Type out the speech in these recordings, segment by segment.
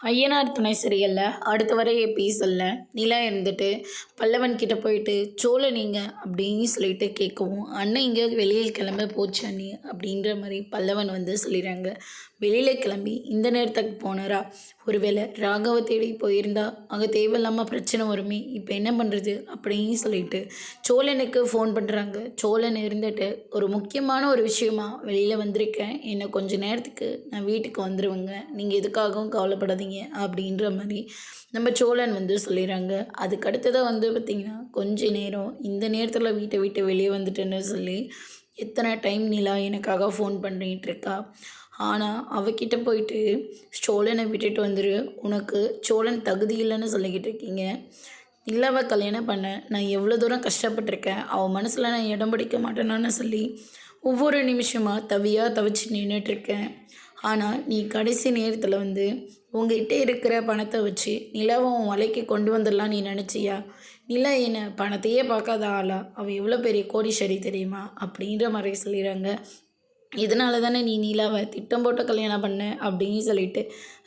ஐயனார் துணை சீரியலில் அடுத்த வர எபிசோடில் நிலா இருந்துட்டு பல்லவன் கிட்ட போயிட்டு சோழ நீங்கள் அப்படின்னு சொல்லிட்டு கேட்கவும், அண்ணன் இங்கே வெளியில் கிளம்ப போச்சு அண்ணி அப்படின்ற மாதிரி பல்லவன் சொல்லிடுறாங்க. வெளியில் கிளம்பி இந்த நேரத்துக்கு போனாரா? ஒருவேளை ராகவ தேடி போயிருந்தா அங்கே தேவையில்லாமல் பிரச்சனை வருமே, இப்போ என்ன பண்ணுறது அப்படின்னு சொல்லிட்டு சோழனுக்கு ஃபோன் பண்ணுறாங்க. சோழன் இருந்துட்டு, ஒரு முக்கியமான ஒரு விஷயமா வெளியில் வந்திருக்கேன், என்னை கொஞ்சம் நேரத்துக்கு நான் வீட்டுக்கு வந்துடுவேங்க, நீங்கள் எதுக்காகவும் கவலைப்படாதீங்க அப்படின்ற மாதிரி நம்ம சோழன் சொல்லிடுறாங்க. அதுக்கு அடுத்ததாக பார்த்திங்கன்னா, கொஞ்ச நேரம் இந்த நேரத்தில் வீட்டை விட்டு வெளியே வந்துட்டேன்னு சொல்லி எத்தனை டைம் நிலா எனக்காக ஃபோன் பண்ணிகிட்டு இருக்கா. ஆனால் அவகிட்ட போயிட்டு சோழனை விட்டுட்டு வந்துரு, உனக்கு சோழன் தகுதி இல்லைன்னு சொல்லிக்கிட்டு இருக்கீங்க. நிலாவை கல்யாணம் பண்ண நான் எவ்வளோ தூரம் கஷ்டப்பட்டிருக்கேன், அவள் மனசில் நான் இடம் பிடிக்க மாட்டேனான்னு சொல்லி ஒவ்வொரு நிமிஷமாக தவிச்சு நின்றுட்டுருக்கேன். ஆனால் நீ கடைசி நேரத்தில் உங்ககிட்ட இருக்கிற பணத்தை வச்சு நிலாவை உன் வலைக்கு கொண்டு வந்துடலாம் நீ நினச்சியா? நிலா என்ன பணத்தையே பார்க்காத ஆளா? அவள் எவ்வளோ பெரிய கோடீஸ்வரி தெரியுமா அப்படின்ற மாதிரி சொல்லிடுறாங்க. இதனால தானே நீ நிலாவை திட்டம் போட்டு கல்யாணம் பண்ண அப்படின்னு சொல்லிட்டு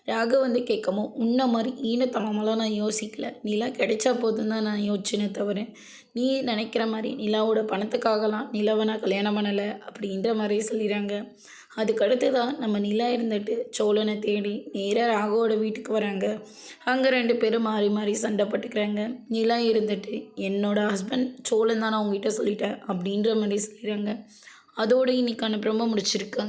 ராக கேட்கவும், உன்ன மாதிரி ஈனத்தனமெல்லாம் நான் யோசிக்கலை, நிலா கிடைச்சா போதும் தான் நான் யோசிச்சுனே தவிர நீ நினைக்கிற மாதிரி நிலாவோட பணத்துக்காகலாம் நிலாவை நான் கல்யாணம் பண்ணலை அப்படின்ற மாதிரி சொல்லிடுறாங்க. அதுக்கடுத்து தான் நம்ம நிலா இருந்துட்டு சோழனை தேடி நேராக ராகவோட வீட்டுக்கு வராங்க. அங்கே 2 பேரும் மாறி மாறி சண்டை போட்டுக்கிறாங்க. நிலா இருந்துட்டு, என்னோடய ஹஸ்பண்ட் சோழன் தான் நான் உங்ககிட்ட சொல்லிட்டேன் அப்படின்ற மாதிரி சொல்லிடுறாங்க. அதோடு இன்னைக்கான பிரம்ம முடிச்சிருக்காங்க.